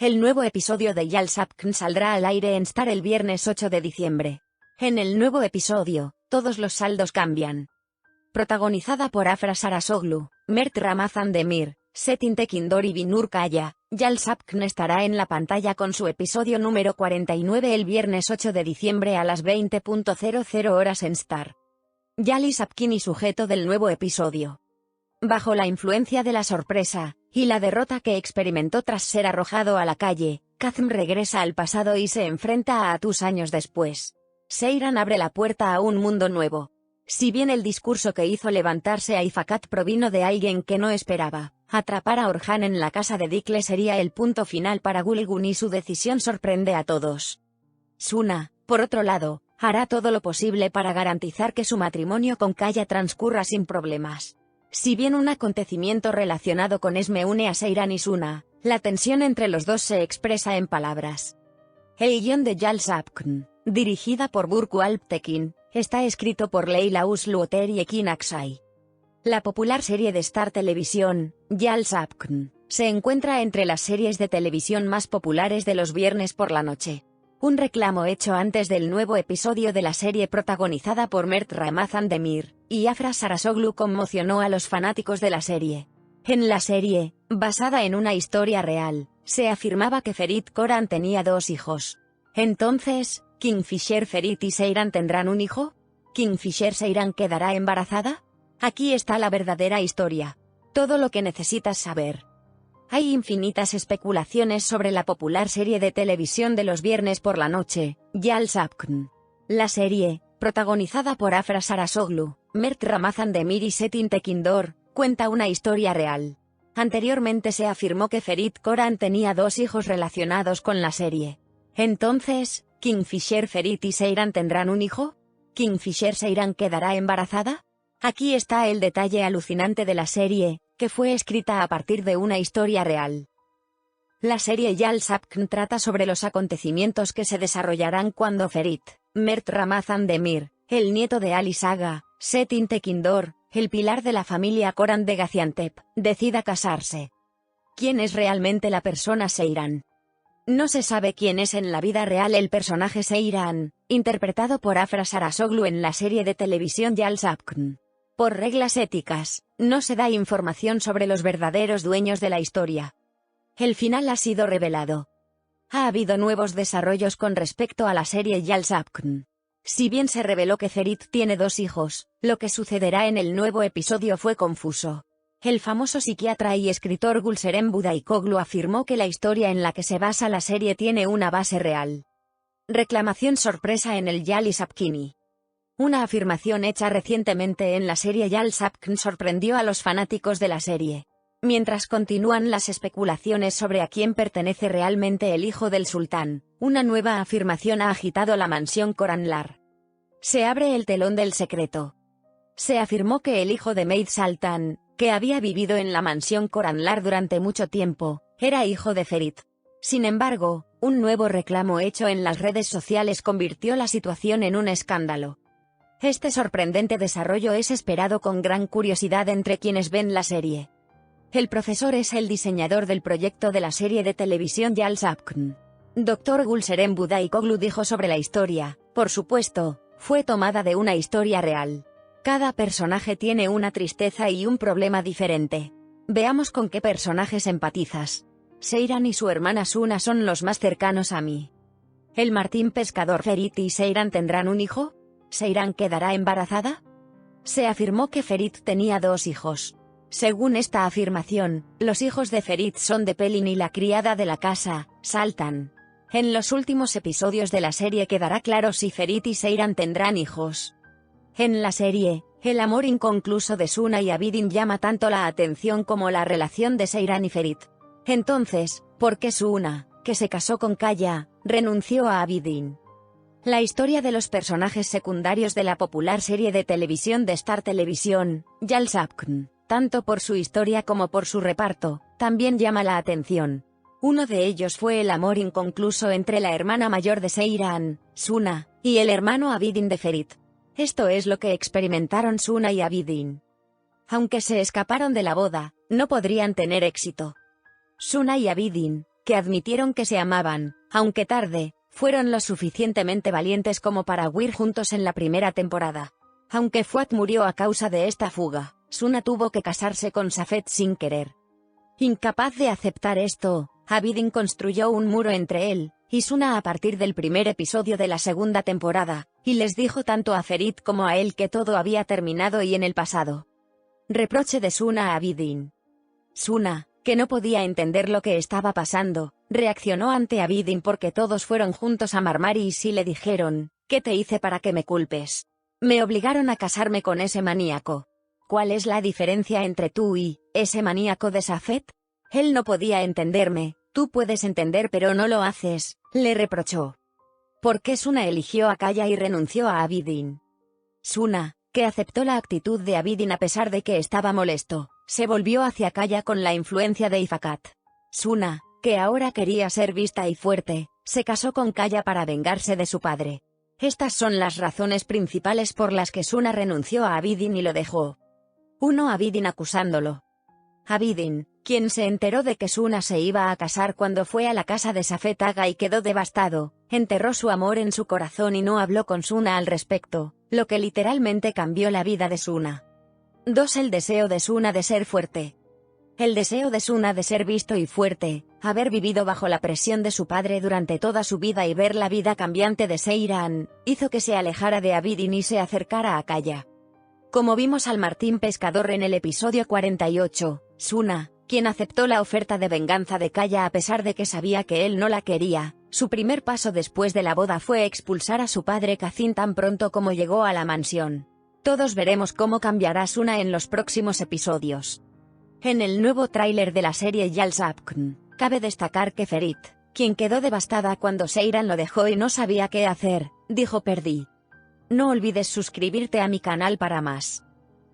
El nuevo episodio de Yalsapkn saldrá al aire en Star el viernes 8 de diciembre. En el nuevo episodio, todos los saldos cambian. Protagonizada por Afra Sarasoglu, Mert Ramazan Demir, Çetin Tekindor y Binur Kaya, Yalsapkn estará en la pantalla con su episodio número 49 el viernes 8 de diciembre a las 20:00 horas en Star. Yalsapkn y sujeto del nuevo episodio. Bajo la influencia de la sorpresa y la derrota que experimentó tras ser arrojado a la calle, Kazm regresa al pasado y se enfrenta a Atus años después. Seyran abre la puerta a un mundo nuevo. Si bien el discurso que hizo levantarse a Ifakat provino de alguien que no esperaba, atrapar a Orhan en la casa de Dikle sería el punto final para Gulgun y su decisión sorprende a todos. Suna, por otro lado, hará todo lo posible para garantizar que su matrimonio con Kaya transcurra sin problemas. Si bien un acontecimiento relacionado con Esme une a Seyran y Suna, la tensión entre los dos se expresa en palabras. El guión de Yalsapkn, dirigida por Burcu Alptekin, está escrito por Leila Usluoter y Ekin Aksay. La popular serie de Star Televisión, Yalsapkn, se encuentra entre las series de televisión más populares de los viernes por la noche. Un reclamo hecho antes del nuevo episodio de la serie protagonizada por Mert Ramazan Demir y Afra Sarasoglu conmocionó a los fanáticos de la serie. En la serie, basada en una historia real, se afirmaba que Ferit Koran tenía dos hijos. Entonces, ¿Kingfisher Ferit y Seyran tendrán un hijo? ¿Kingfisher Seyran quedará embarazada? Aquí está la verdadera historia. Todo lo que necesitas saber. Hay infinitas especulaciones sobre la popular serie de televisión de los viernes por la noche, Yalsapkn. La serie, protagonizada por Afra Sarasoglu, Mert Ramazan Demir y Çetin Tekindor, cuenta una historia real. Anteriormente se afirmó que Ferit Koran tenía dos hijos relacionados con la serie. Entonces, ¿Kingfisher Ferit y Seyran tendrán un hijo? ¿Kingfisher Seyran quedará embarazada? Aquí está el detalle alucinante de la serie, que fue escrita a partir de una historia real. La serie Yalsapkn trata sobre los acontecimientos que se desarrollarán cuando Ferit, Mert Ramazan Demir, el nieto de Ali Saga, Çetin Tekindor, el pilar de la familia Koran de Gaziantep, decida casarse. ¿Quién es realmente la persona Seyran? No se sabe quién es en la vida real el personaje Seyran, interpretado por Afra Sarasoglu en la serie de televisión Yalsapkn. Por reglas éticas, no se da información sobre los verdaderos dueños de la historia. El final ha sido revelado. Ha habido nuevos desarrollos con respecto a la serie Yalsapkn. Si bien se reveló que Ferit tiene dos hijos, lo que sucederá en el nuevo episodio fue confuso. El famoso psiquiatra y escritor Gülseren Budaykoglu afirmó que la historia en la que se basa la serie tiene una base real. Reclamación sorpresa en el Yalsapkini. Una afirmación hecha recientemente en la serie Yalsapkn sorprendió a los fanáticos de la serie. Mientras continúan las especulaciones sobre a quién pertenece realmente el hijo del sultán, una nueva afirmación ha agitado la mansión Koranlar. Se abre el telón del secreto. Se afirmó que el hijo de Meid Sultan, que había vivido en la mansión Koranlar durante mucho tiempo, era hijo de Ferit. Sin embargo, un nuevo reclamo hecho en las redes sociales convirtió la situación en un escándalo. Este sorprendente desarrollo es esperado con gran curiosidad entre quienes ven la serie. El profesor es el diseñador del proyecto de la serie de televisión Yalsapkn. Dr. Gülseren Budaykoglu dijo sobre la historia, por supuesto, fue tomada de una historia real. Cada personaje tiene una tristeza y un problema diferente. Veamos con qué personajes empatizas. Seyran y su hermana Suna son los más cercanos a mí. ¿El Martín pescador Ferit y Seyran tendrán un hijo? ¿Seyran quedará embarazada? Se afirmó que Ferit tenía dos hijos. Según esta afirmación, los hijos de Ferit son de Pelin y la criada de la casa, Sultan. En los últimos episodios de la serie quedará claro si Ferit y Seyran tendrán hijos. En la serie, el amor inconcluso de Suna y Abidin llama tanto la atención como la relación de Seyran y Ferit. Entonces, ¿por qué Suna, que se casó con Kaya, renunció a Abidin? La historia de los personajes secundarios de la popular serie de televisión de Star Televisión, Yalsapkn, tanto por su historia como por su reparto, también llama la atención. Uno de ellos fue el amor inconcluso entre la hermana mayor de Seyran, Suna, y el hermano Abidin de Ferit. Esto es lo que experimentaron Suna y Abidin. Aunque se escaparon de la boda, no podrían tener éxito. Suna y Abidin, que admitieron que se amaban, aunque tarde, fueron lo suficientemente valientes como para huir juntos en la primera temporada. Aunque Fuad murió a causa de esta fuga, Suna tuvo que casarse con Safed sin querer. Incapaz de aceptar esto, Abidin construyó un muro entre él y Suna a partir del primer episodio de la segunda temporada, y les dijo tanto a Ferit como a él que todo había terminado y en el pasado. Reproche de Suna a Abidin. Suna, que no podía entender lo que estaba pasando, reaccionó ante Abidin porque todos fueron juntos a Marmaris y le dijeron: ¿qué te hice para que me culpes? Me obligaron a casarme con ese maníaco. ¿Cuál es la diferencia entre tú y ese maníaco de Safed? Él no podía entenderme. Tú puedes entender pero no lo haces, le reprochó. ¿Por qué Suna eligió a Kaya y renunció a Abidin? Suna, que aceptó la actitud de Abidin a pesar de que estaba molesto, se volvió hacia Kaya con la influencia de Ifakat. Suna, que ahora quería ser vista y fuerte, se casó con Kaya para vengarse de su padre. Estas son las razones principales por las que Suna renunció a Abidin y lo dejó. 1. Abidin acusándolo. Abidin, quien se enteró de que Suna se iba a casar cuando fue a la casa de Safed Aga y quedó devastado, enterró su amor en su corazón y no habló con Suna al respecto, lo que literalmente cambió la vida de Suna. 2. El deseo de Suna de ser fuerte. El deseo de Suna de ser visto y fuerte, haber vivido bajo la presión de su padre durante toda su vida y ver la vida cambiante de Seiran, hizo que se alejara de Abidin y se acercara a Kaya. Como vimos al Martín Pescador en el episodio 48, Suna, quien aceptó la oferta de venganza de Kaya a pesar de que sabía que él no la quería, su primer paso después de la boda fue expulsar a su padre Kazin tan pronto como llegó a la mansión. Todos veremos cómo cambiará Suna en los próximos episodios. En el nuevo tráiler de la serie Yalsapkn, cabe destacar que Ferit, quien quedó devastada cuando Seiran lo dejó y no sabía qué hacer, dijo: perdí. No olvides suscribirte a mi canal para más.